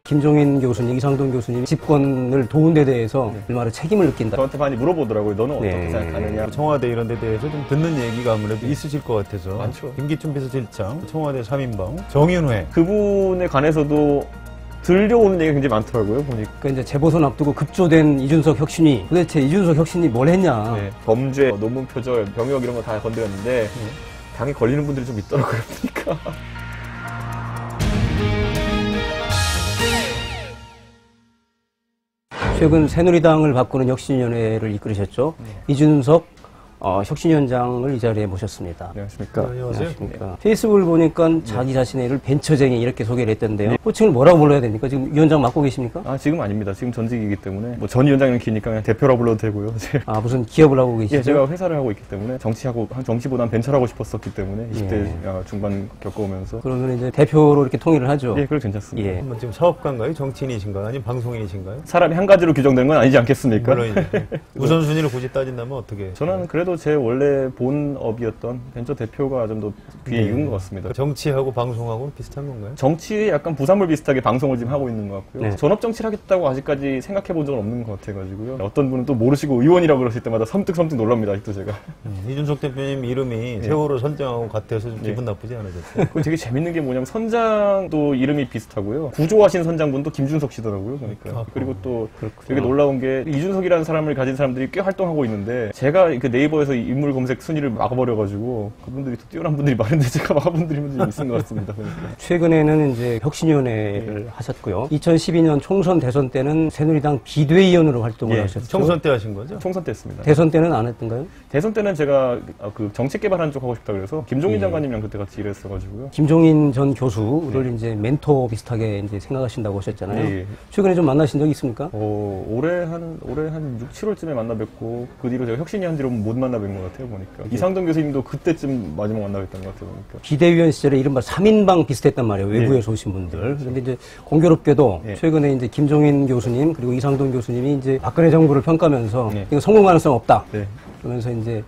김종인 교수님, 이상돈 교수님이 집권을 도운 데 대해서 얼마나 책임을 느낀다. 저한테 많이 물어보더라고요. 너는 어떻게 생각하느냐. 청와대 이런 데 대해서 좀 듣는 얘기가 아무래도 있으실 것 같아서. 많죠. 김기춘 비서실장, 청와대 3인방, 정윤회. 그분에 관해서도 들려오는 얘기가 굉장히 많더라고요, 보니까. 그러니까 이제 재보선 앞두고 급조된 이준석 혁신이 도대체 이준석 혁신이 뭘 했냐. 네. 범죄, 논문 표절, 병역 이런 거 다 건드렸는데 당에 걸리는 분들이 좀 있더라고요, 보니까. 최근 새누리당을 바꾸는 혁신위원회를 이끌으셨죠. 이준석 혁신위원장을 이 자리에 모셨습니다. 안녕하십니까. 안녕하십니까. 페이스북을 보니까 자기 자신의 일을 벤처쟁이 이렇게 소개를 했던데요. 호칭을 뭐라고 불러야 됩니까? 지금 위원장 맡고 계십니까? 아, 지금 아닙니다. 지금 전직이기 때문에. 뭐 전 위원장은 기니까 그냥 대표라고 불러도 되고요. 아, 무슨 기업을 하고 계시죠? 예, 제가 회사를 하고 있기 때문에 정치보단 벤처를 하고 싶었었기 때문에 20대 중반 겪어오면서. 그러면 이제 대표로 이렇게 통일을 하죠? 예, 그럼 괜찮습니다. 예. 한번 지금 사업가인가요? 정치인이신가요? 아니면 방송인이신가요? 사람이 한 가지로 규정된 건 아니지 않겠습니까? 물론 우선순위를 굳이 따진다면 어떻게? 저는 그래도 제 원래 본업이었던 벤처 대표가 좀 더 귀에 익은 것 같습니다. 정치하고 방송하고는 비슷한 건가요? 정치에 약간 부산물 비슷하게 방송을 지금 하고 있는 것 같고요. 네. 전업 정치를 하겠다고 아직까지 생각해 본 적은 없는 것 같아가지고요. 어떤 분은 또 모르시고 의원이라고 그러실 때마다 섬뜩섬뜩 놀랍니다. 아직도 제가. 이준석 대표님 이름이 세월호 선장하고 같아서 좀 기분 나쁘지 않으셨어요? 그리고 되게 재밌는 게 뭐냐면 선장도 이름이 비슷하고요. 구조하신 선장분도 김준석 씨더라고요. 그러니까. 그리고 또 되게 놀라운 게 이준석이라는 사람을 가진 사람들이 꽤 활동하고 있는데 제가 그 네이버에서 인물 검색 순위를 막아버려가지고 그분들이 또 뛰어난 분들이 많은데 제가 막아본 분들이 좀 있는 것 같습니다. 그러니까. 최근에는 이제 혁신위원회를 하셨고요. 2012년 총선 대선 때는 새누리당 비대위원으로 활동을 하셨죠. 총선 때 하신 거죠? 총선 때 했습니다. 대선 때는 안 했던가요? 대선 때는 제가 그 정책 개발하는 쪽 하고 싶다 그래서 김종인 장관님이랑 그때 같이 일했어가지고요. 김종인 전 교수를 이제 멘토 비슷하게 이제 생각하신다고 하셨잖아요. 예. 최근에 좀 만나신 적 있습니까? 올해 한 6, 7월쯤에 만나 뵙고 그 뒤로 제가 혁신이 한 뒤로 못 만나 뵌 것 같아요, 보니까. 이상돈 교수님도 그때쯤 마지막 만나 뵀던 것 같아요, 보니까. 비대위원 시절에 이른바 3인방 비슷했단 말이에요. 외부에서 오신 분들. 그런데 이제 공교롭게도 최근에 이제 김종인 교수님 그리고 이상돈 교수님이 이제 박근혜 정부를 평가하면서 이거 성공 가능성 없다. 그러면서 이제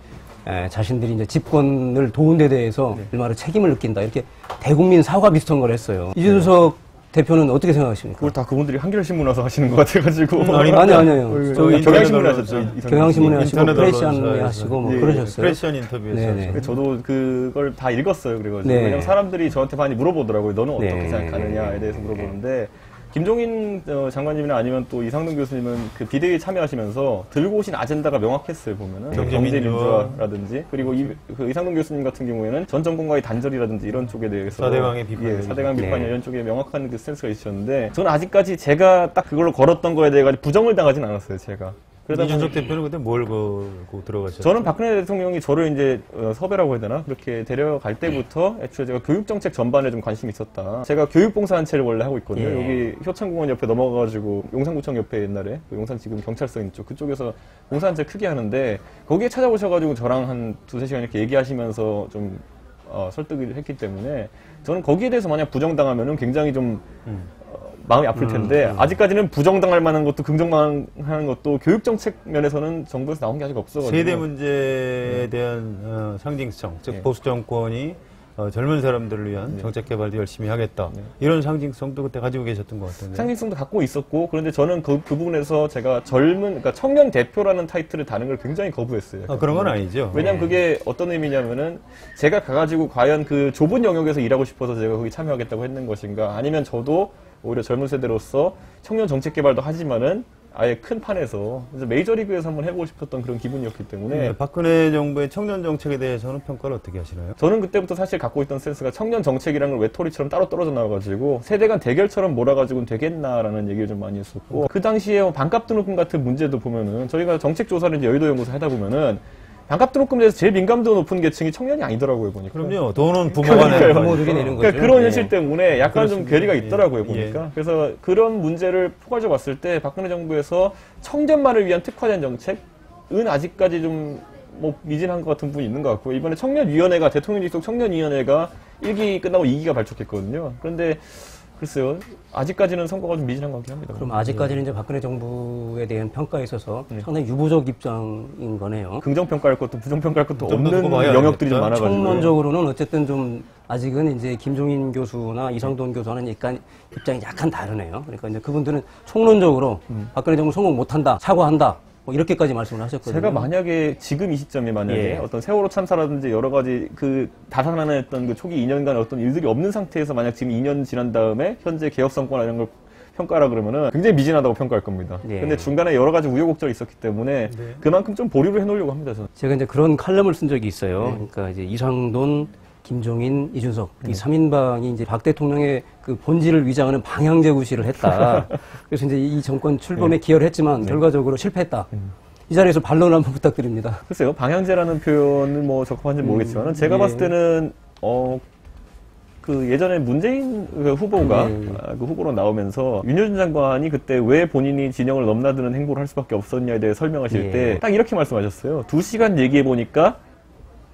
자신들이 이제 집권을 도운 데 대해서 얼마나 책임을 느낀다. 이렇게 대국민 사과 비슷한 걸 했어요. 이준석 대표는 어떻게 생각하십니까? 그걸 다 그분들이 한겨레신문 와서 하시는 것 같아가지고. 아니요. 저희 경향신문에 하셨죠. 경향신문에 하시고 프레시안에 하시고 뭐 그러셨어요. 프레시안 인터뷰에서. 저도 그걸 다 읽었어요. 그래가지고. 왜냐면 사람들이 저한테 많이 물어보더라고요. 너는 어떻게 생각하느냐에 대해서 물어보는데 김종인 장관님이나 아니면 또 이상돈 교수님은 그 비대위에 참여하시면서 들고 오신 아젠다가 명확했어요, 보면은. 경제민주화라든지. 그리고 그 이상돈 교수님 같은 경우에는 전 정권과의 단절이라든지 이런 쪽에 대해서. 4대강의 비판. 4대강 비판 이런 쪽에 명확한 그 스탠스가 있으셨는데 저는 아직까지 제가 딱 그걸로 걸었던 거에 대해 부정을 당하진 않았어요, 제가. 이준석 대표는 그때 뭘 걸고 들어가셨어요? 저는 박근혜 대통령이 저를 이제 섭외라고 해야 되나? 그렇게 데려갈 때부터 애초에 제가 교육정책 전반에 좀 관심이 있었다. 제가 교육봉사단체를 원래 하고 있거든요. 여기 효창공원 옆에 넘어가가지고 용산구청 옆에 옛날에 그 용산 지금 경찰서 있는 쪽 그쪽에서 봉사단체 크게 하는데 거기에 찾아오셔가지고 저랑 한 2-3시간 이렇게 얘기하시면서 좀 설득을 했기 때문에 저는 거기에 대해서 만약 부정당하면은 굉장히 좀 마음이 아플 텐데 아직까지는 부정당할 만한 것도 긍정당하는 것도 교육정책 면에서는 정부에서 나온 게 아직 없어가지고 세대 문제에 대한 상징성, 즉 보수 정권이 젊은 사람들을 위한 정책 개발도 열심히 하겠다. 이런 상징성도 그때 가지고 계셨던 것 같은데. 상징성도 갖고 있었고 그런데 저는 그 부분에서 제가 그러니까 청년 대표라는 타이틀을 다는 걸 굉장히 거부했어요. 그런 건 아니죠. 왜냐면 그게 어떤 의미냐면은 제가 가가지고 과연 그 좁은 영역에서 일하고 싶어서 제가 거기 참여하겠다고 했는 것인가 아니면 저도 오히려 젊은 세대로서 청년 정책 개발도 하지만은 아예 큰 판에서 메이저리그에서 한번 해보고 싶었던 그런 기분이었기 때문에 박근혜 정부의 청년 정책에 대해서는 평가를 어떻게 하시나요? 저는 그때부터 사실 갖고 있던 센스가 청년 정책이라는 걸 외톨이처럼 따로 떨어져 나와가지고 세대 간 대결처럼 몰아가지고는 되겠나라는 얘기를 좀 많이 했었고 그 당시에 반값 등록금 같은 문제도 보면은 저희가 정책 조사를 이제 여의도 연구소 하다 보면은 반값 등록금에서 제일 민감도 높은 계층이 청년이 아니더라고요, 보니까. 그럼요. 돈은 부모가 내는 거죠. 부모들이 내는 거죠. 그러니까 그런 현실 때문에 약간 좀 괴리가 있더라고요, 보니까. 그래서 그런 문제를 포괄적으로 봤을 때 박근혜 정부에서 청년만을 위한 특화된 정책은 아직까지 좀 뭐 미진한 것 같은 부분이 있는 것 같고 이번에 청년위원회가 대통령 직속 청년위원회가 1기 끝나고 2기가 발족했거든요. 그런데 글쎄요. 아직까지는 선거가 좀 미진한 것 같긴 합니다. 그럼 아직까지는 이제 박근혜 정부에 대한 평가에 있어서 상당히 유보적 입장인 거네요. 긍정평가할 것도 부정평가할 것도 없는 영역들이 좀 많아가지고. 총론적으로는 어쨌든 좀 아직은 이제 김종인 교수나 이상돈 교수와는 약간 입장이 약간 다르네요. 그러니까 이제 그분들은 총론적으로 박근혜 정부 성공 못한다, 사과한다. 뭐 이렇게까지 말씀을 하셨거든요. 제가 만약에 지금 이 시점에 만약에 어떤 세월호 참사라든지 여러 가지 그 다산화했던 그 초기 2년간 어떤 일들이 없는 상태에서 만약 지금 2년 지난 다음에 현재 개혁 성과나 이런 걸 평가라 그러면은 굉장히 미진하다고 평가할 겁니다. 근데 중간에 여러 가지 우여곡절이 있었기 때문에 그만큼 좀 보류를 해놓으려고 합니다. 저는. 제가 이제 그런 칼럼을 쓴 적이 있어요. 그러니까 이제 이상돈, 김종인, 이준석 이 3인방이 이제 박 대통령의 그 본질을 위장하는 방향제구시를 했다. 그래서 이제 이 정권 출범에 기여를 했지만 결과적으로 실패했다. 이 자리에서 반론을 한번 부탁드립니다. 글쎄요, 방향제라는 표현은 뭐 적합한지 모르겠지만 제가 봤을 때는 그 예전에 문재인 후보가 그 후보로 나오면서 윤여준 장관이 그때 왜 본인이 진영을 넘나드는 행보를 할 수밖에 없었냐에 대해 설명하실 때 딱 이렇게 말씀하셨어요. 2시간 얘기해 보니까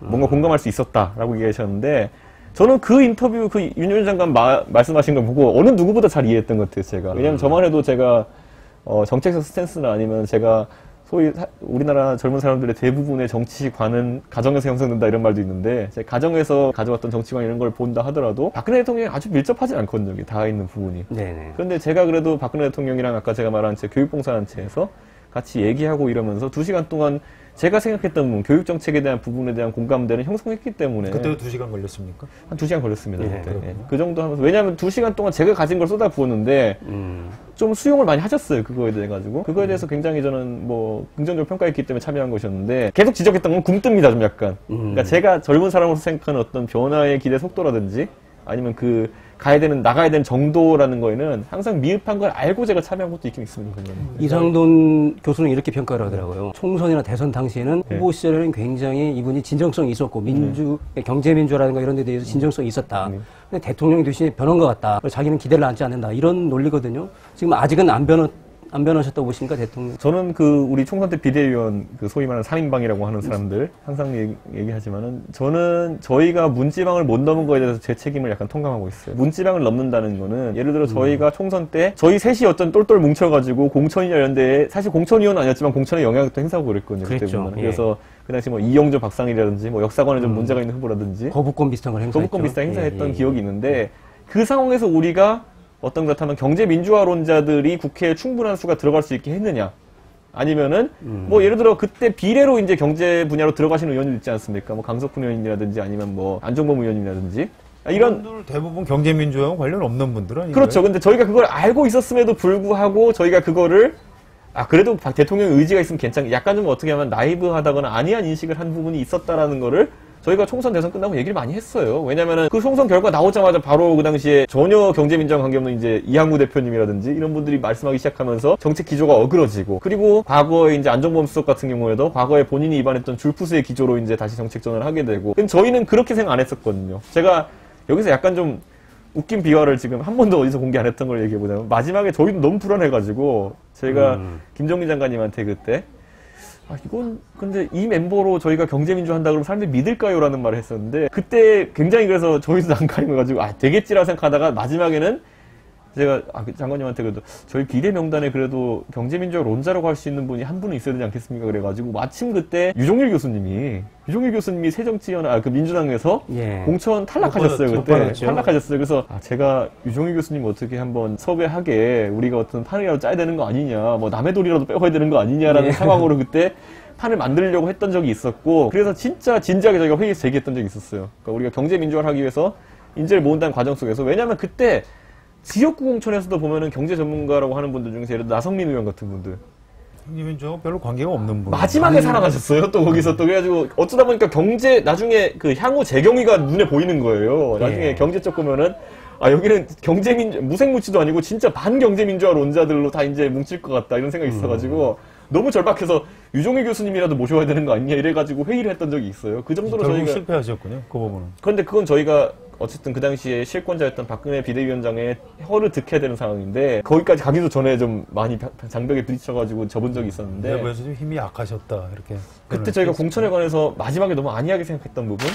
뭔가 공감할 수 있었다라고 얘기하셨는데 저는 그 인터뷰 그 윤여준 장관 말씀하신 걸 보고 어느 누구보다 잘 이해했던 것 같아요. 제가 왜냐하면 저만 해도 제가 정책적 스탠스나 아니면 제가 소위 우리나라 젊은 사람들의 대부분의 정치관은 가정에서 형성된다 이런 말도 있는데 제 가정에서 가져왔던 정치관 이런 걸 본다 하더라도 박근혜 대통령이 아주 밀접하지 않거든요. 여기 닿아 있는 부분이. 네네. 그런데 제가 그래도 박근혜 대통령이랑 아까 제가 말한 제 교육봉사단체에서 같이 얘기하고 이러면서 2시간 동안 제가 생각했던 부분, 교육정책에 대한 부분에 대한 공감대는 형성했기 때문에. 그때도 2시간 걸렸습니까? 한 2시간 걸렸습니다. 그때. 그 정도 하면서. 왜냐하면 2시간 동안 제가 가진 걸 쏟아부었는데, 좀 수용을 많이 하셨어요. 그거에 대해 가지고. 그거에 대해서 굉장히 저는 뭐, 긍정적으로 평가했기 때문에 참여한 것이었는데, 계속 지적했던 건 굼뜹니다, 좀 약간. 그러니까 제가 젊은 사람으로서 생각하는 어떤 변화의 기대 속도라든지, 아니면 나가야 되는 정도라는 거에는 항상 미흡한 걸 알고 제가 참여한 것도 있긴 있습니다. 이상돈 교수는 이렇게 평가를 하더라고요. 총선이나 대선 당시에는 후보 시절에는 굉장히 이분이 진정성이 있었고, 경제민주라든가 이런 데 대해서 진정성이 있었다. 근데 대통령이 되시니 변한 것 같다. 자기는 기대를 안지 않는다. 이런 논리거든요. 지금 아직은 안 변하셨다고 보십니까, 대통령? 저는 우리 총선 때 비대위원, 소위 말하는 3인방이라고 하는 사람들, 항상 얘기하지만은, 저는 저희가 문지방을 못 넘은 거에 대해서 제 책임을 약간 통감하고 있어요. 문지방을 넘는다는 거는, 예를 들어 저희가 총선 때, 저희 셋이 어떤 똘똘 뭉쳐가지고, 공천이나 이런 데에, 사실 공천위원은 아니었지만 공천의 영향력도 행사하고 그랬거든요. 그때 보면. 그래서, 그 당시 이영조 박상일이라든지, 역사관에 좀 문제가 있는 후보라든지, 거부권 비슷한 걸 행사했죠. 거부권 비슷한 행사했던 기억이 있는데, 그 상황에서 우리가 어떤 그렇다면 경제민주화론자들이 국회에 충분한 수가 들어갈 수 있게 했느냐? 아니면은, 예를 들어 그때 비례로 이제 경제 분야로 들어가시는 의원님 있지 않습니까? 강석훈 의원님이라든지 아니면 안종범 의원님이라든지. 이런. 분들 대부분 경제민주화와 관련 없는 분들 아니에요? 그렇죠. 근데 저희가 그걸 알고 있었음에도 불구하고 저희가 그거를 그래도 대통령 의지가 있으면 약간 좀 어떻게 하면 나이브하다거나 아니한 인식을 한 부분이 있었다라는 거를 저희가 총선 대선 끝나고 얘기를 많이 했어요. 왜냐면은 그 총선 결과 나오자마자 바로 그 당시에 전혀 경제민주화 관계없는 이제 이항우 대표님이라든지 이런 분들이 말씀하기 시작하면서 정책 기조가 어그러지고 그리고 과거에 이제 안종범 수석 같은 경우에도 과거에 본인이 입안했던 줄푸스의 기조로 이제 다시 정책 전환을 하게 되고 근데 저희는 그렇게 생각 안 했었거든요. 제가 여기서 약간 좀 웃긴 비화를 지금 한 번도 어디서 공개 안 했던 걸 얘기해보자면 마지막에 저희도 너무 불안해가지고 제가 김종인 장관님한테 그때 이건 근데 이 멤버로 저희가 경제민주 한다 그러면 사람들이 믿을까요? 라는 말을 했었는데 그때 굉장히 그래서 저희도 난감해가지고 되겠지라 생각하다가 마지막에는 제가 장관님한테 그래도 저희 비례 명단에 그래도 경제민주화 론자라고 할 수 있는 분이 한 분은 있어야 되지 않겠습니까? 그래가지고 마침 그때 유종일 교수님이 새정치연합 민주당에서 공천 탈락하셨어요. 그때 탈락하셨어요. 그래서 제가 유종일 교수님 어떻게 한번 섭외하게 우리가 어떤 판이라도 짜야 되는 거 아니냐, 남의 돈이라도 빼와야 되는 거 아니냐라는 상황으로 그때 판을 만들려고 했던 적이 있었고 그래서 진짜 진지하게 저희가 회의에서 얘기했던 적이 있었어요. 그러니까 우리가 경제민주화를 하기 위해서 인재를 모은다는 과정 속에서 왜냐하면 그때 지역구 공천에서도 보면은 경제 전문가라고 하는 분들 중에서 예를 들어 나성민 의원 같은 분들 경제민주화 별로 관계가 없는 분 마지막에 살아나셨어요. 또 거기서 또 그래가지고 어쩌다 보니까 나중에 그 향후 재경위가 눈에 보이는 거예요. 나중에 경제 쪽 보면은 여기는 무생무치도 아니고 진짜 반경제민주화론자들로 다 이제 뭉칠 것 같다 이런 생각이 있어가지고 너무 절박해서 유종일 교수님이라도 모셔야 되는 거 아니냐 이래가지고 회의를 했던 적이 있어요. 그 정도로 결국 저희가 실패하셨군요. 그 부분은. 그런데 그건 저희가 어쨌든 그 당시에 실권자였던 박근혜 비대위원장의 혀를 득해야 되는 상황인데 거기까지 가기도 전에 좀 많이 장벽에 부딪혀가지고 접은 적이 있었는데 내부에서 좀 힘이 약하셨다 이렇게. 그때 저희가 공천에 관해서 마지막에 너무 안이하게 생각했던 부분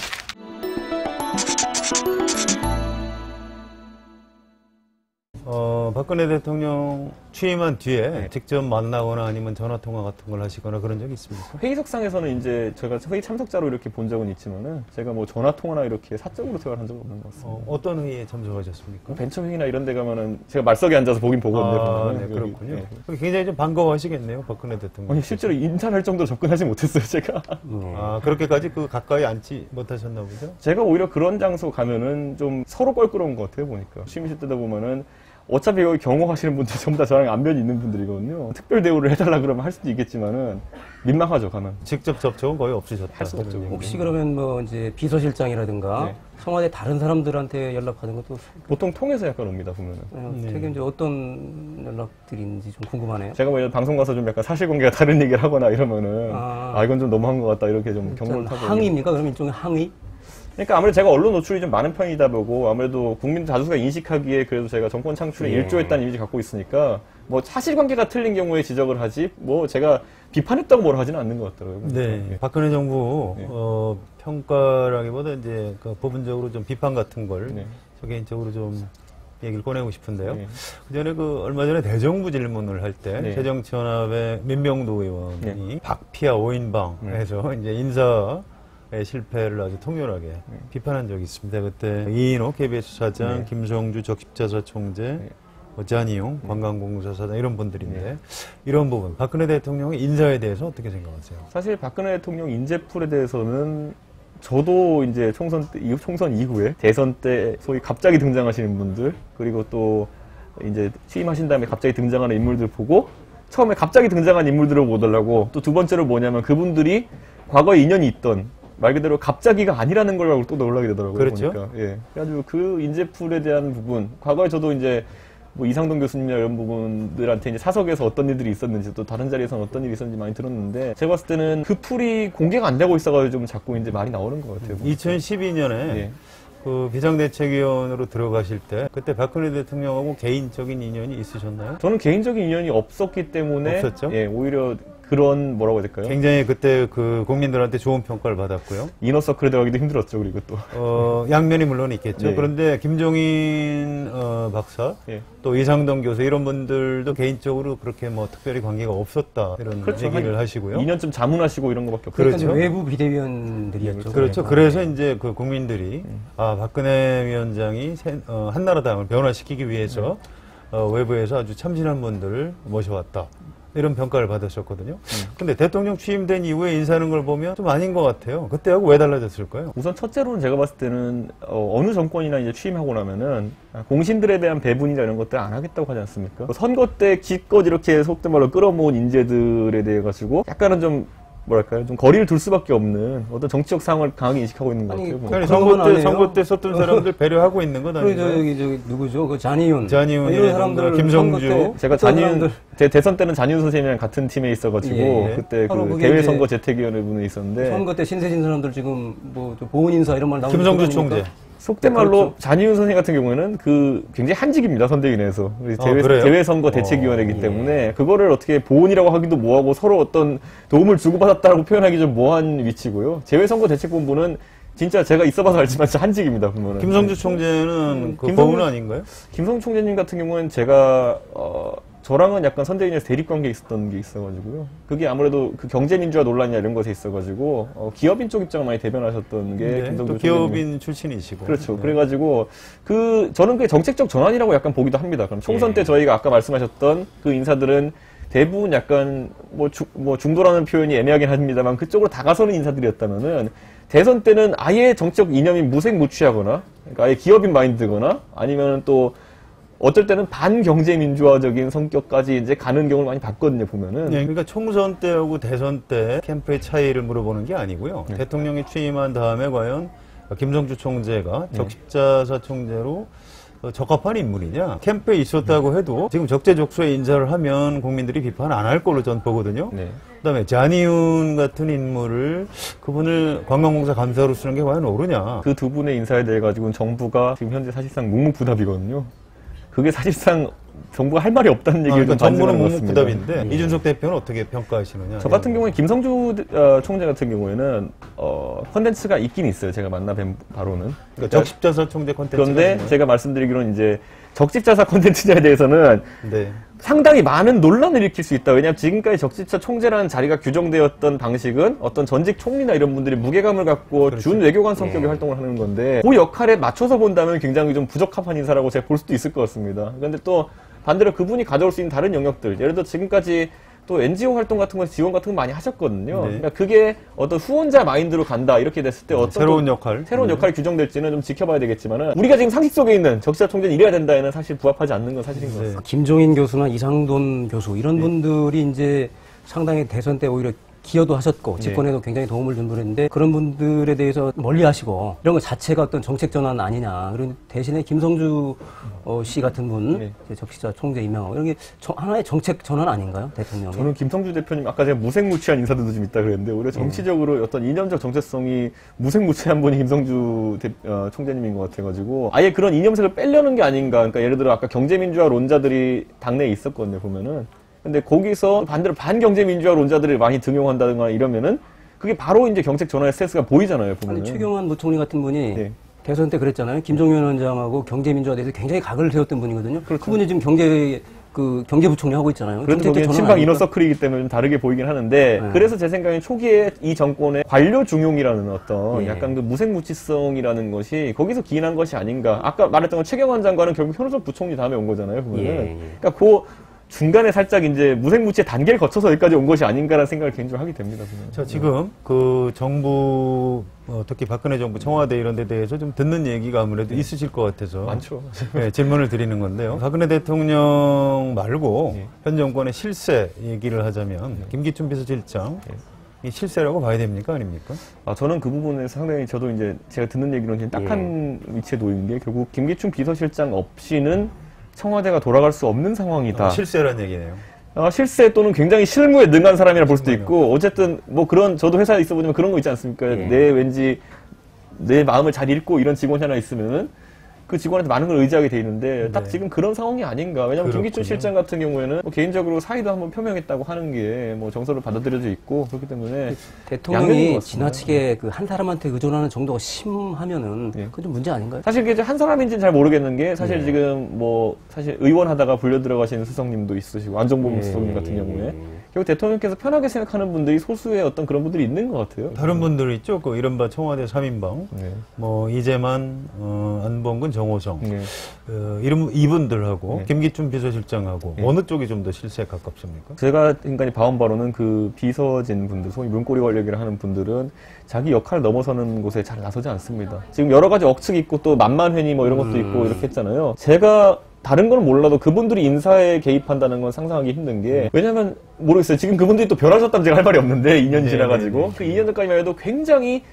박근혜 대통령 취임한 뒤에 직접 만나거나 아니면 전화통화 같은 걸 하시거나 그런 적이 있습니까? 회의석상에서는 이제 제가 회의 참석자로 이렇게 본 적은 있지만은 제가 뭐 전화통화나 이렇게 사적으로 대화를 한 적은 없는 것 같습니다. 어떤 회의에 참석하셨습니까? 벤처회의나 이런 데 가면은 제가 말석에 앉아서 보긴 보거든요. 네, 그렇군요. 굉장히 좀 반가워하시겠네요, 박근혜 대통령. 아니, 실제로 인사를 할 정도로 접근하지 못했어요, 제가. 그렇게까지 가까이 앉지 못하셨나 보죠? 제가 오히려 그런 장소 가면은 좀 서로 껄끄러운 것 같아요, 보니까. 취임식 때다 보면은 어차피 여기 경호하시는 분들 전부 다 저랑 안면이 있는 분들이거든요. 특별 대우를 해달라 그러면 할 수도 있겠지만은 민망하죠, 가면. 직접 접촉은 거의 없으셨다. 할 수가 없죠. 혹시 그러면 뭐 이제 비서실장이라든가 청와대 다른 사람들한테 연락하는 것도 보통 통해서 약간 옵니다, 보면은. 되게 이제 어떤 연락들인지 좀 궁금하네요. 제가 뭐 방송 가서 좀 약간 사실관계가 다른 얘기를 하거나 이러면은 이건 좀 너무한 것 같다 이렇게 좀 경로를 타고. 항의입니까? 그럼 일종의 항의? 그러니까 아무래도 제가 언론 노출이 좀 많은 편이다 보고 아무래도 국민 다수가 인식하기에 그래도 제가 정권 창출에 일조했다는 이미지 갖고 있으니까 뭐 사실관계가 틀린 경우에 지적을 하지 뭐 제가 비판했다고 뭐라 하지는 않는 것 같더라고요. 네. 박근혜 정부 평가라기보다 이제 그 부분적으로 좀 비판 같은 걸 개인적으로 좀 얘기를 꺼내고 싶은데요. 그전에 얼마 전에 대정부 질문을 할 때 새정치연합의 민명도 의원이 박피아 5인방에서 이제 인사 실패를 아주 통렬하게 비판한 적이 있습니다. 그때 이인호 KBS 사장, 김성주 적십자사 총재, 잔이용 관광공사 사장 이런 분들인데 이런 부분 박근혜 대통령의 인사에 대해서 어떻게 생각하세요? 사실 박근혜 대통령 인재풀에 대해서는 저도 이제 총선 이후에 대선 때 소위 갑자기 등장하시는 분들 그리고 또 이제 취임하신 다음에 갑자기 등장하는 인물들 보고 처음에 갑자기 등장한 인물들을 보더라고 또 두 번째로 뭐냐면 그분들이 과거에 인연이 있던 말 그대로 갑자기가 아니라는 걸 또 놀라게 되더라고요. 그렇죠. 보니까. 예. 그래가지고 그 인재풀에 대한 부분, 과거에 저도 이제 뭐 이상돈 교수님이나 이런 부분들한테 이제 사석에서 어떤 일들이 있었는지 또 다른 자리에서는 어떤 일이 있었는지 많이 들었는데 제가 봤을 때는 그 풀이 공개가 안 되고 있어가지고 좀 자꾸 이제 말이 나오는 것 같아요. 2012년에 그 비상대책위원으로 들어가실 때 그때 박근혜 대통령하고 개인적인 인연이 있으셨나요? 저는 개인적인 인연이 없었기 때문에 없었죠? 예, 오히려 그런 뭐라고 해야 될까요? 굉장히 그때 그 국민들한테 좋은 평가를 받았고요. 이너서클에 들어가기도 힘들었죠, 그리고 또. 양면이 물론 있겠죠. 네. 그런데 김종인 박사, 또 이상돈 교수 이런 분들도 개인적으로 그렇게 뭐 특별히 관계가 없었다 이런 그렇죠. 얘기를 하시고요. 2년쯤 자문하시고 이런 거밖에 없어요. 그렇죠. 외부 비대위원들이었죠. 그렇죠. 그래서 이제 그 국민들이 박근혜 위원장이 한나라당을 변화시키기 위해서 외부에서 아주 참신한 분들을 모셔왔다. 이런 평가를 받으셨거든요. 근데 대통령 취임된 이후에 인사하는 걸 보면 좀 아닌 것 같아요. 그때하고 왜 달라졌을까요? 우선 첫째로는 제가 봤을 때는 어느 정권이나 이제 취임하고 나면은 공신들에 대한 배분이나 이런 것들 안 하겠다고 하지 않습니까? 선거 때 기껏 이렇게 속된 말로 끌어모은 인재들에 대해 가지고 약간은 좀 뭐랄까요? 좀 거리를 둘 수밖에 없는 어떤 정치적 상황을 강하게 인식하고 있는 것 같아요. 아니, 선거 때 썼던 사람들 배려하고 있는 건 아니에요? 저기 누구죠? 그 잔이윤 이런 사람들, 김성주. 제가 제 대선 때는 잔이윤 선생님이랑 같은 팀에 있어가지고 그때 그 대외선거 재택위원회 분에 있었는데 선거 때 신세진 사람들 지금 뭐 보훈 인사 이런 말 나오는 김성주 총재. 속된 말로 잔이윤 선생님 같은 경우에는 굉장히 한직입니다, 선대위내에서. 대외선거 대책위원회이기 때문에 그거를 어떻게 보훈이라고 하기도 뭐하고 서로 어떤 도움을 주고받았다라고 표현하기 좀 뭐한 위치고요. 재외선거 대책본부는 진짜 제가 있어봐서 알지만 진짜 한직입니다, 보면은. 김성주 총재는 그 보훈 아닌가요? 김성주 총재님 같은 경우는 제가 저랑은 약간 선대위에서 대립관계에 있었던 게 있어가지고요. 그게 아무래도 그 경제민주화 논란이나 이런 것에 있어가지고 기업인 쪽 입장을 많이 대변하셨던 게 김성주 또 기업인 출신이시고. 그렇죠. 그래가지고 저는 그게 정책적 전환이라고 약간 보기도 합니다. 그럼 총선 때 저희가 아까 말씀하셨던 그 인사들은 대부분 약간 중도라는 표현이 애매하긴 합니다만 그쪽으로 다가서는 인사들이었다면은 대선 때는 아예 정치적 이념이 무색무취하거나 그러니까 아예 기업인 마인드거나 아니면 또 어떨 때는 반경제민주화적인 성격까지 이제 가는 경우를 많이 봤거든요, 보면은. 그러니까 총선 때하고 대선 때 캠프의 차이를 물어보는 게 아니고요. 대통령이 취임한 다음에 과연 김성주 총재가 적십자사 총재로 적합한 인물이냐. 캠프에 있었다고 해도 지금 적재적소에 인사를 하면 국민들이 비판 안 할 걸로 전 보거든요. 그다음에 잔이윤 같은 인물을 그분을 관광공사 감사로 쓰는 게 과연 옳으냐. 그 두 분의 인사에 대해 가지고는 정부가 지금 현재 사실상 묵묵부답이거든요. 그게 사실상 정부가 할 말이 없다는 얘기를 그러니까 정부는 묵묵부답인데 네. 이준석 대표는 어떻게 평가하시느냐? 저 같은 경우에 김성주 총재 같은 경우에는 컨텐츠가 있긴 있어요. 제가 만나뵌 바로는. 그러니까 적십자사 총재 컨텐츠가 그런데 있나요? 제가 말씀드리기로는 이제 적십자사 컨텐츠에 대해서는 네. 상당히 많은 논란을 일으킬 수 있다. 왜냐하면 지금까지 적십자 총재라는 자리가 규정되었던 방식은 어떤 전직 총리나 이런 분들이 무게감을 갖고 그렇죠. 준 외교관 성격의 활동을 하는 건데 그 역할에 맞춰서 본다면 굉장히 좀 부적합한 인사라고 제가 볼 수도 있을 것 같습니다. 그런데 또 반대로 그분이 가져올 수 있는 다른 영역들, 예를 들어 지금까지 또 NGO 활동 같은 거 지원 같은 거 많이 하셨거든요. 네. 그러니까 그게 어떤 후원자 마인드로 간다 이렇게 됐을 때 어떤 새로운 역할, 새로운 역할이 규정될지는 좀 지켜봐야 되겠지만은 우리가 지금 상식 속에 있는 적십자 총재는 이래야 된다에는 사실 부합하지 않는 건 사실인 것 같습니다. 김종인 교수나 이상돈 교수 이런 분들이 이제 상당히 대선 때 오히려 기여도 하셨고 집권에도 굉장히 도움을 준 분인데 그런 분들에 대해서 멀리하시고 이런 것 자체가 어떤 정책 전환 아니냐. 그런 대신에 김성주 씨 같은 분 적십자 총재 임명하고 이런 게 하나의 정책 전환 아닌가요, 대통령이? 저는 김성주 대표님 아까 제가 무색무취한 인사들도 좀 있다 그랬는데 오히려 정치적으로 어떤 이념적 정체성이 무색무취한 분이 김성주 총재님인 것 같아가지고 아예 그런 이념색을 빼려는 게 아닌가. 그러니까 예를 들어 아까 경제민주화론자들이 당내에 있었거든요, 보면은. 근데 거기서 반대로 반경제민주화론자들을 많이 등용한다든가 이러면은 그게 바로 이제 정책 전환의 스트레스가 보이잖아요, 보면은. 아니, 최경환 부총리 같은 분이 대선 때 그랬잖아요. 김종인 위원장하고 경제민주화에 대해서 굉장히 각을 세웠던 분이거든요. 그렇죠. 그분이 지금 경제부총리 하고 있잖아요. 그런데 거기는 친박 이너서클이기 때문에 좀 다르게 보이긴 하는데 그래서 제 생각엔 초기에 이 정권의 관료 중용이라는 어떤 약간 그 무색무취성이라는 것이 거기서 기인한 것이 아닌가. 아까 말했던 건 최경환 장관은 결국 현우석 부총리 다음에 온 거잖아요, 보면은. 그러니까 그 중간에 살짝 이제 무색무취의 단계를 거쳐서 여기까지 온 것이 아닌가라는 생각을 개인적으로 하게 됩니다. 보면. 자, 지금 그 정부, 특히 박근혜 정부 청와대 이런 데 대해서 좀 듣는 얘기가 아무래도 있으실 것 같아서. 많죠. 네, 질문을 드리는 건데요. 박근혜 대통령 말고 현 정권의 실세 얘기를 하자면 김기춘 비서실장 이 실세라고 봐야 됩니까? 아닙니까? 저는 그 부분에서 상당히 저도 이제 제가 듣는 얘기로는 딱한 위치에 놓인 게 결국 김기춘 비서실장 없이는 청와대가 돌아갈 수 없는 상황이다. 실세란 얘기네요. 실세 또는 굉장히 실무에 능한 사람이라 볼 수도 있고, 어쨌든 뭐 그런, 저도 회사에 있어 보면 그런 거 있지 않습니까? 왠지 내 마음을 잘 읽고 이런 직원이 하나 있으면은 그 직원한테 많은 걸 의지하게 돼 있는데 딱 지금 그런 상황이 아닌가. 왜냐하면 김기춘 실장 같은 경우에는 뭐 개인적으로 사의도 한번 표명했다고 하는 게 뭐 정서로 받아들여져 있고 그렇기 때문에 대통령이 지나치게 그 한 사람한테 의존하는 정도가 심하면은 그건 좀 문제 아닌가요? 사실 이게 한 사람인지는 잘 모르겠는 게 사실 지금 뭐 사실 의원 하다가 불려 들어가신 수석님도 있으시고 안종범 수석님 같은 경우에 결국 대통령께서 편하게 생각하는 분들이 소수의 어떤 그런 분들이 있는 것 같아요. 다른 분들 있죠. 그 이른바 청와대 3인방 뭐 이재만, 안봉근, 정호성 이분들하고 김기춘 비서실장하고 어느 쪽이 좀 더 실세에 가깝습니까? 제가 인간이 봐온 바로는 그 비서진 분들, 소위 문고리 권력이라 하는 분들은 자기 역할을 넘어서는 곳에 잘 나서지 않습니다. 지금 여러 가지 억측이 있고 또 만만회니 뭐 이런 것도 있고 이렇게 했잖아요. 제가 다른 건 몰라도 그분들이 인사에 개입한다는 건 상상하기 힘든 게 왜냐면 모르겠어요. 지금 그분들이 또 변하셨다면 제가 할 말이 없는데 2년 지나가지고 그 2년 전까지만 해도 굉장히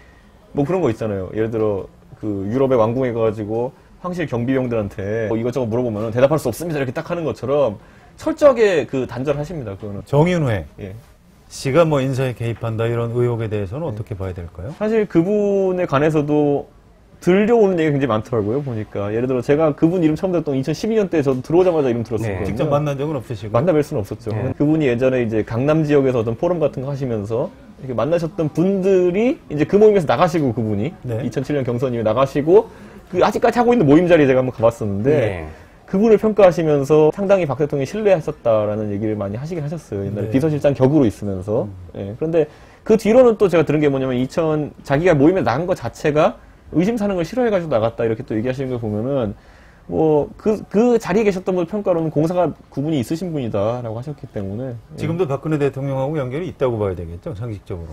뭐 그런 거 있잖아요. 예를 들어 그 유럽에 왕궁에 가가지고 황실 경비병들한테 뭐 이것저것 물어보면 대답할 수 없습니다 이렇게 딱 하는 것처럼 철저하게 그 단절하십니다. 그거는. 정윤회 씨가 뭐 인사에 개입한다 이런 의혹에 대해서는 어떻게 봐야 될까요? 사실 그분에 관해서도 들려오는 얘기가 굉장히 많더라고요. 보니까 예를 들어 제가 그분 이름 처음 들었던 2012년 때 저도 들어오자마자 이름 들었었거든요. 직접 만난 적은 없으시고 만나뵐 수는 없었죠. 그분이 예전에 이제 강남 지역에서 어떤 포럼 같은 거 하시면서 이렇게 만나셨던 분들이 이제 그 모임에서 나가시고 그분이 2007년 경선 이후에 나가시고 그 아직까지 하고 있는 모임 자리에 제가 한번 가봤었는데 그분을 평가하시면서 상당히 박 대통령이 신뢰하셨다라는 얘기를 많이 하시긴 하셨어요. 옛날에 비서실장 격으로 있으면서. 그런데 그 뒤로는 또 제가 들은 게 뭐냐면 자기가 모임에 나간 것 자체가 의심 사는 걸 싫어해가지고 나갔다 이렇게 또 얘기하시는 걸 보면은 뭐 그 자리에 계셨던 분 평가로는 공사가 구분이 있으신 분이다라고 하셨기 때문에 지금도 박근혜 대통령하고 연결이 있다고 봐야 되겠죠, 상식적으로.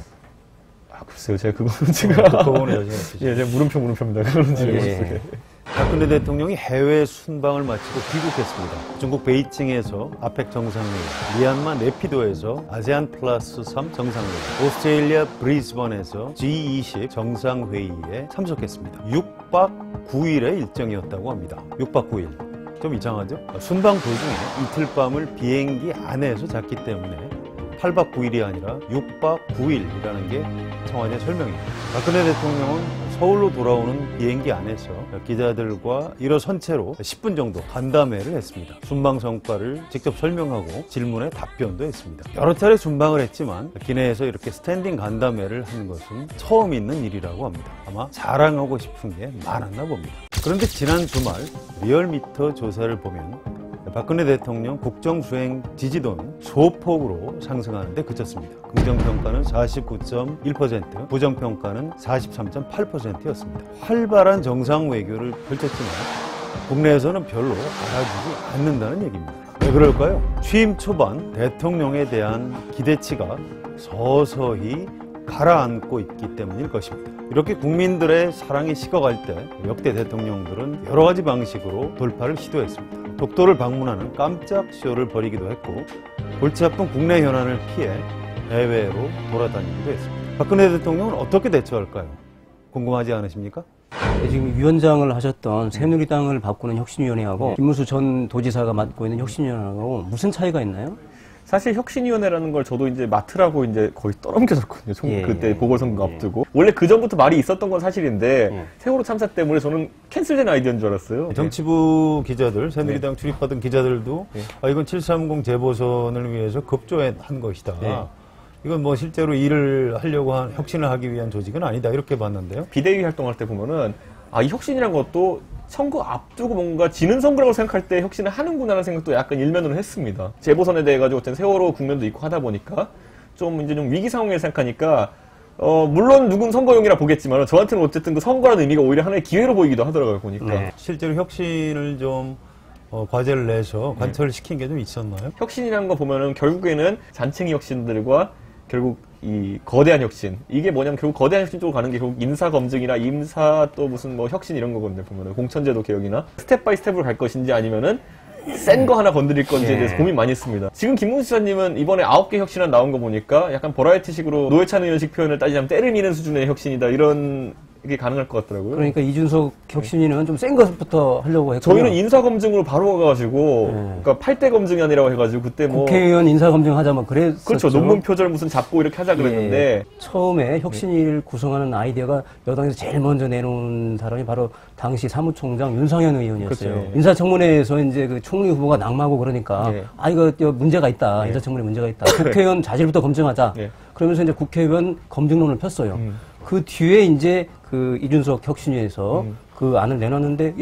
글쎄요, 제가 그거는 제가 그거는 여지가 없으시죠. 제가 물음표입니다. 그거는 제가 박근혜 대통령이 해외 순방을 마치고 귀국했습니다. 중국 베이징에서 아펙 정상회의, 미얀마 네피도에서 아세안 플러스 3 정상회의, 오스트레일리아 브리즈번에서 G20 정상회의에 참석했습니다. 6박 9일의 일정이었다고 합니다. 6박 9일. 좀 이상하죠? 순방 도중에 이틀 밤을 비행기 안에서 잤기 때문에 8박 9일이 아니라 6박 9일이라는 게 청와대 설명입니다. 박근혜 대통령은 서울로 돌아오는 비행기 안에서 기자들과 일어선 채로 10분 정도 간담회를 했습니다. 순방 성과를 직접 설명하고 질문에 답변도 했습니다. 여러 차례 순방을 했지만 기내에서 이렇게 스탠딩 간담회를 하는 것은 처음 있는 일이라고 합니다. 아마 자랑하고 싶은 게 많았나 봅니다. 그런데 지난 주말 리얼미터 조사를 보면 박근혜 대통령 국정수행 지지도는 소폭으로 상승하는 데 그쳤습니다. 긍정평가는 49.1%, 부정평가는 43.8%였습니다. 활발한 정상 외교를 펼쳤지만 국내에서는 별로 알아주지 않는다는 얘기입니다. 왜 그럴까요? 취임 초반 대통령에 대한 기대치가 서서히 가라앉고 있기 때문일 것입니다. 이렇게 국민들의 사랑이 식어갈 때 역대 대통령들은 여러 가지 방식으로 돌파를 시도했습니다. 독도를 방문하는 깜짝 쇼를 벌이기도 했고 골치 아픈 국내 현안을 피해 해외로 돌아다니기도 했습니다. 박근혜 대통령은 어떻게 대처할까요? 궁금하지 않으십니까? 지금 위원장을 하셨던 새누리당을 바꾸는 혁신위원회하고 김문수 전 도지사가 맡고 있는 혁신위원회하고 무슨 차이가 있나요? 사실 혁신위원회라는 걸 저도 이제 맡으라고 이제 거의 떠넘겨졌거든요. 그때 보궐선거 앞두고. 원래 그 전부터 말이 있었던 건 사실인데 세월호 참사 때문에 저는 캔슬된 아이디어인 줄 알았어요. 정치부 기자들, 새누리당 출입하던 기자들도 이건 730 재보선을 위해서 급조한 것이다. 이건 뭐 실제로 일을 하려고 혁신을 하기 위한 조직은 아니다. 이렇게 봤는데요. 비대위 활동할 때 보면은 이 혁신이라는 것도 선거 앞두고 뭔가 지는 선거라고 생각할 때 혁신을 하는구나라는 생각도 약간 일면으로 했습니다. 재보선에 대해 가지고 어쨌든 세월호 국면도 있고 하다 보니까 좀 이제 좀 위기 상황을 생각하니까 물론 누군 선거용이라 보겠지만 저한테는 어쨌든 그 선거라는 의미가 오히려 하나의 기회로 보이기도 하더라고요, 보니까. 실제로 혁신을 좀 과제를 내서 관철을 시킨 게 좀 있었나요? 혁신이라는 거 보면은 결국에는 잔챙이 혁신들과 결국 이 거대한 혁신, 이게 뭐냐면 결국 거대한 혁신 쪽으로 가는 게 결국 인사 검증이나 임사 또 무슨 뭐 혁신 이런 거거든요. 보면은 공천제도 개혁이나 스텝 바이 스텝으로 갈 것인지 아니면은 센 거 하나 건드릴 건지에 대해서 고민 많이 했습니다. 지금 김문수 지사님은 이번에 9개 혁신안 나온 거 보니까 약간 버라이어티식으로 노회찬 의원식 표현을 따지자면 때를 미는 수준의 혁신이다, 이런 게 가능할 것 같더라고요. 그러니까 이준석 혁신위는 좀 센 것부터 하려고 했고 저희는 인사검증으로 바로 가가지고 그러니까 8대 검증이 아니라고 해가지고 그때 뭐 국회의원 인사검증 하자면 그랬었죠. 그렇죠. 논문 표절 무슨 잡고 이렇게 하자 그랬는데 처음에 혁신위를 구성하는 아이디어가 여당에서 제일 먼저 내놓은 사람이 바로 당시 사무총장 윤상현 의원이었어요. 그렇죠. 인사청문회에서 이제 그 총리 후보가 낙마하고 그러니까 이거 문제가 있다. 인사청문회 문제가 있다. 국회의원 자질부터 검증하자. 그러면서 이제 국회의원 검증론을 폈어요. 그 뒤에 이제 그 이준석 혁신위에서 그 안을 내놨는데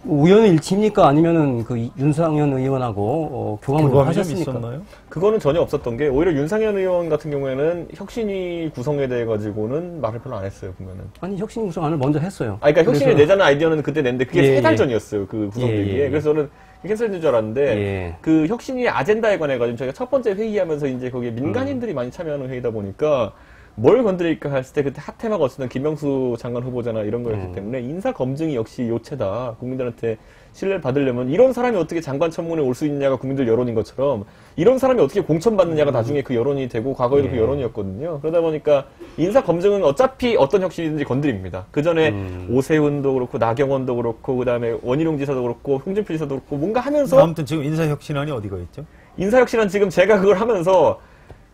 우연의 일치입니까? 아니면은 그 윤상현 의원하고 교감을 하셨습니까? 있었나요? 그거는 전혀 없었던 게 오히려 윤상현 의원 같은 경우에는 혁신위 구성에 대해 가지고는 말을 별로 안 했어요, 보면은. 아니 혁신위 구성안을 먼저 했어요. 그러니까 혁신을 내자는 아이디어는 그때 냈는데 그게 3달 전이었어요, 그 구성되기에. 그래서 저는 캔슬된 줄 알았는데 그 혁신위 아젠다에 관해 가지고 저희가 첫 번째 회의하면서 이제 거기에 민간인들이 많이 참여하는 회의다 보니까 뭘 건드릴까 했을 때 그때 핫테마가 어쨌든 김명수 장관 후보자나 이런 거였기 때문에 인사 검증이 역시 요체다. 국민들한테 신뢰를 받으려면 이런 사람이 어떻게 장관 청문회에 올 수 있냐가 국민들 여론인 것처럼 이런 사람이 어떻게 공천받느냐가 나중에 그 여론이 되고 과거에도 그 여론이었거든요. 그러다 보니까 인사 검증은 어차피 어떤 혁신이든지 건드립니다. 그 전에 오세훈도 그렇고 나경원도 그렇고 그다음에 원희룡 지사도 그렇고 홍준표 지사도 그렇고 뭔가 하면서 아무튼 지금 인사혁신안이 어디가 있죠? 인사혁신안 지금 제가 그걸 하면서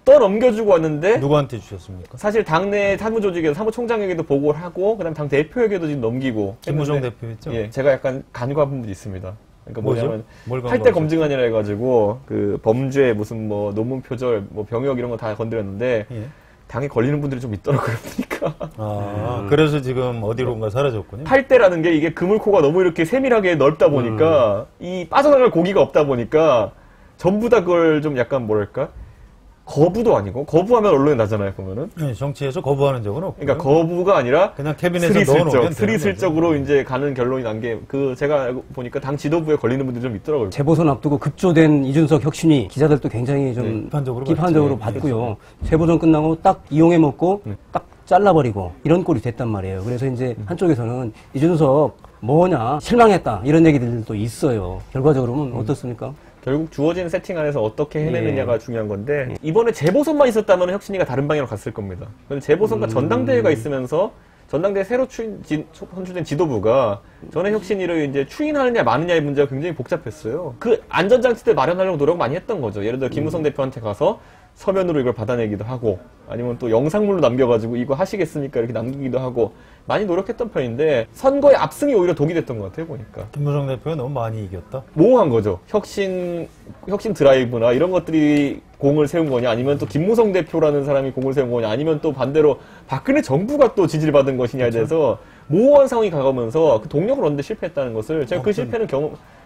넘겨주고 왔는데 누구한테 주셨습니까? 사실 당내 사무조직에서 사무총장에게도 보고를 하고 그다음 당 대표에게도 지금 넘기고 김무성 대표였죠? 제가 약간 간과한 부분이 있습니다. 그러니까 뭐냐면 뭘 8대 검증안이라 해가지고 그 범죄 무슨 뭐 논문 표절 뭐 병역 이런 거 다 건드렸는데 당에 걸리는 분들이 좀 있더라고요, 보니까. 그래서 지금 어디론가 사라졌군요. 8대라는 게 이게 그물코가 너무 이렇게 세밀하게 넓다 보니까 이 빠져나갈 고기가 없다 보니까 전부 다 그걸 좀 약간 뭐랄까 거부도 아니고 거부하면 언론에 나잖아요, 보면은. 정치에서 거부하는 적은 없고. 그러니까 거부가 아니라 그냥 캐비넷에 넣어놓으면 스리슬쩍으로 이제 가는 결론이 난 게 그 제가 알고 보니까 당 지도부에 걸리는 분들이 좀 있더라고요. 재보선 앞두고 급조된 이준석 혁신위 기자들도 굉장히 좀 비판적으로 봤고요. 재보선 끝나고 딱 이용해 먹고 딱 잘라버리고 이런 꼴이 됐단 말이에요. 그래서 이제 한쪽에서는 이준석 뭐냐 실망했다 이런 얘기들도 있어요. 결과적으로는 어떻습니까? 결국 주어진 세팅 안에서 어떻게 해내느냐가 중요한 건데 이번에 재보선만 있었다면 혁신위가 다른 방향으로 갔을 겁니다. 그런데 재보선과 전당대회가 있으면서 전당대회 새로 선출된 지도부가 전에 혁신위를 이제 추인하느냐 마느냐의 문제가 굉장히 복잡했어요. 그 안전장치들 마련하려고 노력 많이 했던 거죠. 예를 들어 김무성 대표한테 가서 서면으로 이걸 받아내기도 하고 아니면 또 영상물로 남겨가지고 이거 하시겠습니까 이렇게 남기기도 하고 많이 노력했던 편인데 선거의 압승이 오히려 독이 됐던 것 같아요 보니까. 김무성 대표가 너무 많이 이겼다? 모호한 거죠. 혁신 드라이브나 이런 것들이 공을 세운 거냐 아니면 또 김무성 대표라는 사람이 공을 세운 거냐 아니면 또 반대로 박근혜 정부가 또 지지를 받은 것이냐에 대해서 모호한 상황이 가가면서 그 동력을 얻는데 실패했다는 것을 제가 그 실패는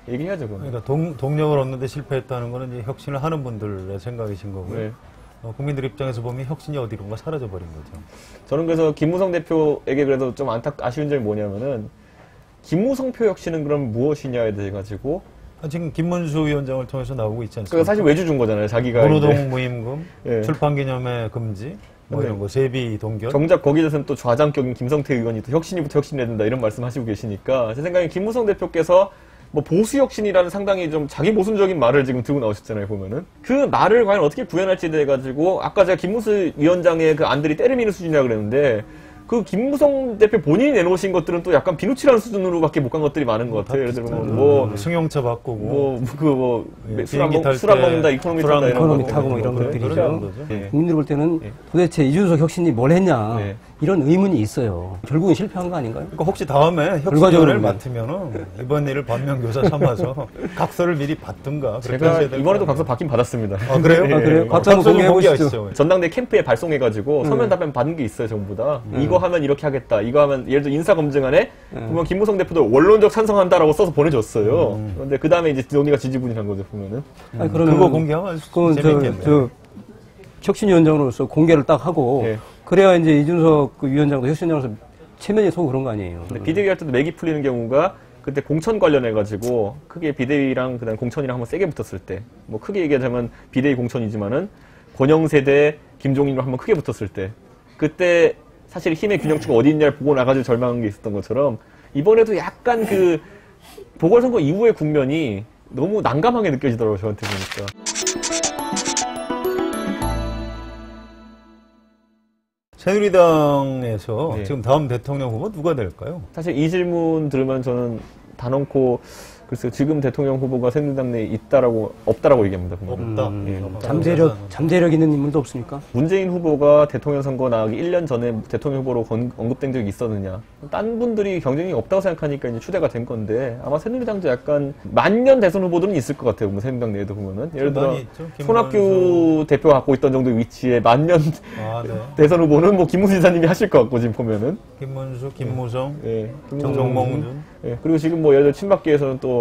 얘기해야죠. 그러니까 동력을 얻는데 실패했다는 거는 이제 혁신을 하는 분들의 생각이신 거고요. 네. 국민들 입장에서 보면 혁신이 어디론가 사라져버린 거죠. 저는 그래서 김무성 대표에게 그래도 좀 아쉬운 점이 뭐냐면은 김무성표 혁신은 그럼 무엇이냐에 대해 가지고 지금 김문수 위원장을 통해서 나오고 있지 않습니까? 그러니까 사실 외주 준 거잖아요. 자기가 노노동 무임금, 예. 출판기념회 금지, 뭐 이런 거, 세비 동결. 정작 거기에 대해서는 또 좌장격인 김성태 의원이 또 혁신이부터 혁신해야 된다 이런 말씀하시고 계시니까 제 생각에 김무성 대표께서 뭐 보수 혁신이라는 상당히 좀 자기 모순적인 말을 지금 들고 나오셨잖아요, 보면은. 그 말을 과연 어떻게 구현할지에 대해 가지고, 아까 제가 김무수 위원장의 그 안들이 때려미는 수준이라 그랬는데, 그 김무성 대표 본인이 내놓으신 것들은 또 약간 비누칠하는 수준으로밖에 못 간 것들이 많은 것 같아요. 예를 들면 뭐 승용차 바꾸고 술 안 먹는다, 이코노미 탄다 이코노미 타고 뭐 이런 것들이죠. 국민들 볼 때는 도대체 이준석 혁신이 뭘 했냐 이런 의문이 있어요. 결국은 실패한 거 아닌가요? 그러니까 혹시 다음에 혁신을 맡으면은 이번 일을 반면교사 삼아서 각서를 미리 받든가. 제가 이번에도 각서 받긴 받았습니다. 아 그래요? 아, 그래요? 각서 한번 공개해보시죠. 전당대 캠프에 발송해가지고 서면 답변 받은 게 있어요, 전부 다. 이거 하면 이렇게 하겠다. 이거 하면 예를 들어 인사검증안에 보면 김무성 대표도 원론적 찬성한다라고 써서 보내줬어요. 그런데 그 다음에 이제 논의가 지지분이한 거죠, 보면은. 아니, 그거 공개하면 재밌겠네. 혁신위원장으로서 공개를 딱 하고 그래야 이제 이준석 그 위원장도 혁신위원장으로서 체면이 서고 그런 거 아니에요. 비대위 할 때도 맥이 풀리는 경우가 그때 공천 관련해가지고 크게 비대위랑 그다음 공천이랑 한번 세게 붙었을 때 뭐 크게 얘기하자면 비대위 공천이지만은 권영세대 김종인으로 한번 크게 붙었을 때 그때 사실 힘의 균형추가 어디 있냐를 보고 나가지고 절망한 게 있었던 것처럼 이번에도 약간 그 보궐선거 이후의 국면이 너무 난감하게 느껴지더라고요, 저한테 보니까. 새누리당에서 지금 다음 대통령 후보 누가 될까요? 사실 이 질문 들으면 저는 단언코 글쎄요, 지금 대통령 후보가 새누리당 내에 없다라고 얘기합니다. 없다. 잠재력 있는 인물도 없습니까? 문재인 후보가 대통령 선거 나가기 1년 전에 대통령 후보로 언급된 적이 있었느냐. 딴 분들이 경쟁이 없다고 생각하니까 이제 추대가 된 건데, 아마 새누리당도 약간 만년 대선 후보들은 있을 것 같아요. 뭐 새누리당 내에도 보면은. 예를 들어, 손학규 대표가 갖고 있던 정도의 위치에 만년 대선 후보는 뭐 김문수 지사님이 하실 것 같고, 지금 보면은. 김문수, 김무성, 정몽준. 그리고 지금 뭐 예를 들어 친박계에서는 또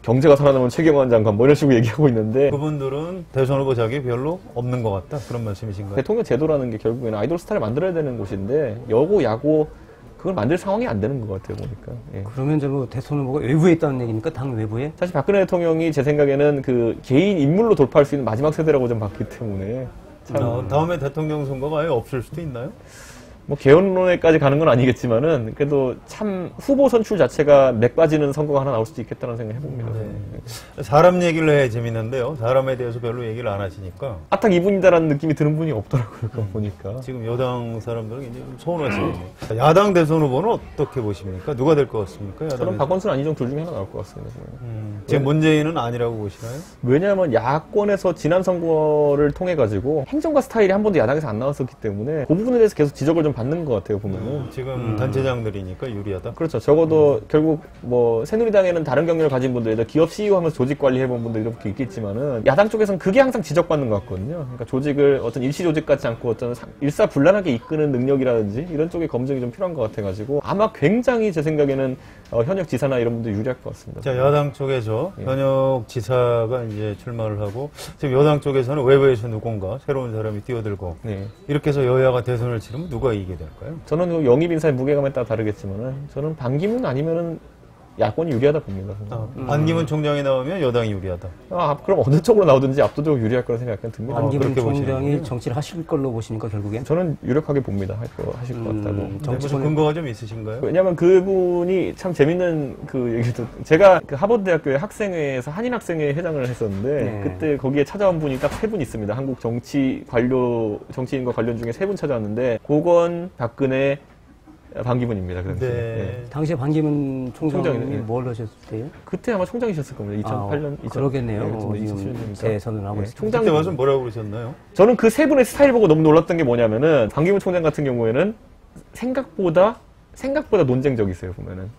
경제가 살아나면 최경환 장관 뭐 이런 식으로 얘기하고 있는데 그분들은 대선 후보 자격이 별로 없는 것 같다 그런 말씀이신가요? 대통령 제도라는 게 결국에는 아이돌 스타를 만들어야 되는 곳인데 여고 야고 그걸 만들 상황이 안 되는 것 같아요 보니까. 그러면 저 뭐 대선 후보가 외부에 있다는 얘기니까 당 외부에? 사실 박근혜 대통령이 제 생각에는 그 개인 인물로 돌파할 수 있는 마지막 세대라고 좀 봤기 때문에 참 다음에 대통령 선거가 아예 없을 수도 있나요? 뭐 개헌론에까지 가는 건 아니겠지만은 그래도 참 후보 선출 자체가 맥 빠지는 선거가 하나 나올 수도 있겠다는 생각을 해봅니다. 사람 얘기를 해야 재밌는데요. 사람에 대해서 별로 얘기를 안 하시니까 딱 이분이다라는 느낌이 드는 분이 없더라고요. 그거 보니까. 지금 여당 사람들은 굉장히 서운하시네요. 야당 대선 후보는 어떻게 보십니까? 누가 될 것 같습니까? 저는 박원순, 안희정 둘 중에 하나 나올 것 같습니다. 지금 문재인은 아니라고 보시나요? 왜냐하면 야권에서 지난 선거를 통해 가지고 행정가 스타일이 한 번도 야당에서 안 나왔었기 때문에 그 부분에 대해서 계속 지적을 좀 받는 것 같아요, 보면은. 지금 단체장들이니까 유리하다? 그렇죠. 적어도 결국 뭐 새누리당에는 다른 경력을 가진 분들, 기업 CEO 하면서 조직 관리해본 분들 이렇게 있겠지만은 야당 쪽에서는 그게 항상 지적받는 것 같거든요. 그러니까 조직을 어떤 일시 조직 같지 않고 어떤 일사불란하게 이끄는 능력이라든지 이런 쪽의 검증이 좀 필요한 것 같아가지고 아마 굉장히 제 생각에는 현역 지사나 이런 분들 유리할 것 같습니다. 자, 야당 쪽에서 현역 지사가 이제 출마를 하고 지금 여당 쪽에서는 외부에서 누군가 새로운 사람이 뛰어들고 이렇게 해서 여야가 대선을 치르면 누가 이기게 될까요? 저는 영입 인사의 무게감에 따라 다르겠지만은 저는 반기문 아니면은 야권이 유리하다 봅니다. 반기문 총장이 나오면 여당이 유리하다. 그럼 어느 쪽으로 나오든지 압도적으로 유리할 거라 생각이 듭니다. 반기문 총장이 정치를 하실 걸로 보십니까, 결국엔? 저는 유력하게 봅니다. 하실 것 같다고. 정치권 근거가 좀 있으신가요? 왜냐면 그분이 참 재밌는 그 얘기도, 제가 그 하버드대학교의 학생회에서 한인학생회 회장을 했었는데 그때 거기에 찾아온 분이 딱 3분 있습니다. 한국 정치인과 관련 중에 3분 찾아왔는데 고건, 박근혜, 반기문입니다. 그 당시에. 네. 당시에 반기문 총장이 총장이네. 뭘 하셨을 때요? 그때 아마 총장이셨을 겁니다. 2008년. 그러겠네요. 네, 지금 재선을 하고 있습니다. 총장 그때 와서 뭐라고 그러셨나요? 저는 그 세 분의 스타일 보고 너무 놀랐던 게 뭐냐면은 반기문 총장 같은 경우에는 생각보다 논쟁적이세요, 보면은.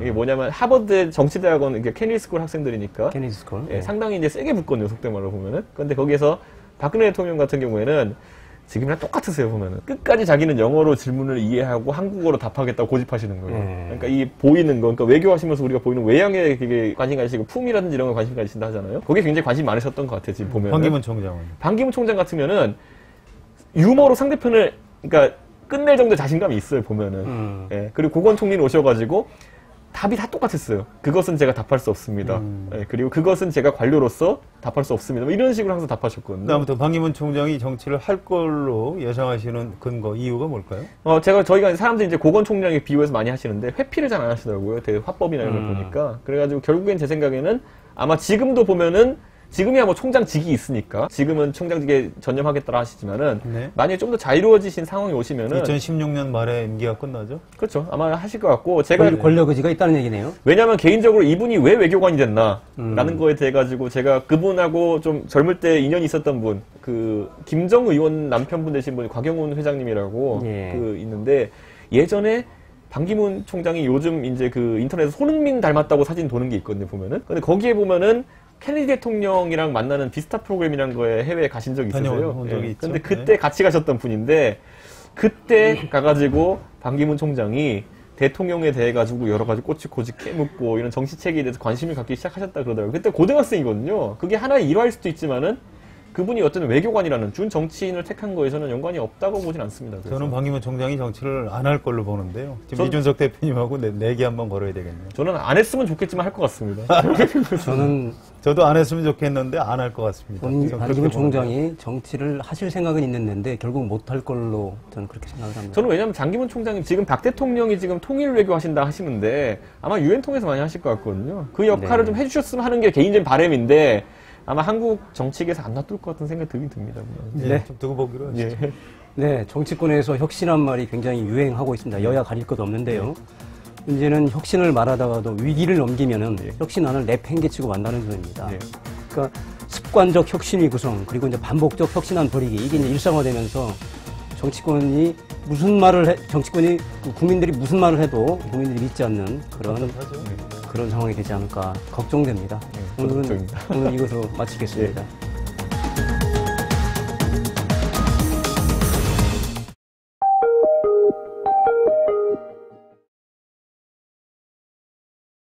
이게 뭐냐면 하버드 정치대학원 이게 케네디 스쿨 학생들이니까 케네디 스쿨. 예, 상당히 이제 세게 붙거든요, 속된 말로 보면은. 근데 거기에서 박근혜 대통령 같은 경우에는 지금이랑 똑같으세요, 보면은. 끝까지 자기는 영어로 질문을 이해하고 한국어로 답하겠다고 고집하시는 거예요. 그러니까 이 보이는 거, 그러니까 외교하시면서 우리가 보이는 외양에 되게 관심 가지시고 품이라든지 이런 거 관심 가지신다 하잖아요. 거기에 굉장히 관심 많으셨던 것 같아요, 지금 보면. 반기문 총장은. 반기문 총장 같으면은 유머로 상대편을, 그러니까 끝낼 정도의 자신감이 있어요, 보면은. 예, 그리고 고건 총리는 오셔가지고 답이 다 똑같았어요. 그것은 제가 답할 수 없습니다. 예, 그리고 그것은 제가 관료로서 답할 수 없습니다. 뭐 이런 식으로 항상 답하셨거든요. 다음부터 반기문 총장이 정치를 할 걸로 예상하시는 근거, 이유가 뭘까요? 저희가 사람들이 이제 고건 총장에 비유해서 많이 하시는데 회피를 잘 안 하시더라고요. 되게 화법이나 이런 걸 보니까. 그래가지고 결국엔 제 생각에는 아마 지금도 보면은 지금이야 뭐 총장직이 있으니까 지금은 총장직에 전념하겠다라 하시지만은 네. 만약에 좀 더 자유로워지신 상황이 오시면은 2016년 말에 임기가 끝나죠? 그렇죠. 아마 하실 것 같고 제가 권력 의지가 있다는 얘기네요. 왜냐하면 개인적으로 이분이 왜 외교관이 됐나라는 거에 대해 가지고 제가 그분하고 좀 젊을 때 인연이 있었던 분, 그 김정 의원 남편분 되신 분이 곽영훈 회장님이라고 그 있는데 예전에 반기문 총장이 요즘 이제 그 인터넷에 손흥민 닮았다고 사진 도는 게 있거든요, 보면은. 근데 거기에 보면은 케네디 대통령이랑 만나는 비스타 프로그램이라는 거에 해외에 가신 적이 있으세요. 다녀온 적이 있죠. 근데 그때 같이 가셨던 분인데 그때 가가지고 반기문 총장이 대통령에 대해 가지고 여러 가지 꼬치꼬치 깨묻고 이런 정치체계에 대해서 관심을 갖기 시작하셨다 그러더라고요. 그때 고등학생이거든요. 그게 하나의 일화일 수도 있지만은 그분이 어떤 외교관이라는 준 정치인을 택한 거에서는 연관이 없다고 보진 않습니다. 그래서. 저는 반기문 총장이 정치를 안 할 걸로 보는데요. 지금 이준석 대표님하고 내기 한번 걸어야 되겠네요. 저는 안 했으면 좋겠지만 할 것 같습니다. 저도 안 했으면 좋겠는데 안 할 것 같습니다. 반기문 총장이 정치를 하실 생각은 있는데 결국 못 할 걸로 저는 그렇게 생각을 합니다. 저는 왜냐하면 장기문 총장이 지금 박 대통령이 지금 통일 외교 하신다 하시는데 아마 유엔 통해서 많이 하실 것 같거든요. 그 역할을 좀 해주셨으면 하는 게 개인적인 바람인데 아마 한국 정치계에서 안 놔둘 것 같은 생각이 들긴 듭니다. 네, 좀 두고 보기로 하시죠. 네, 정치권에서 혁신한 말이 굉장히 유행하고 있습니다. 여야 가릴 것 없는데요. 이제는 혁신을 말하다가도 위기를 넘기면은 혁신안을 내팽개치고 만다는 소리입니다. 그러니까 습관적 혁신위 구성 그리고 이제 반복적 혁신안 버리기 이게 이제 일상화되면서 정치권이 국민들이 무슨 말을 해도 국민들이 믿지 않는 그런 상황이 되지 않을까 걱정됩니다. 오늘 이것으로 마치겠습니다.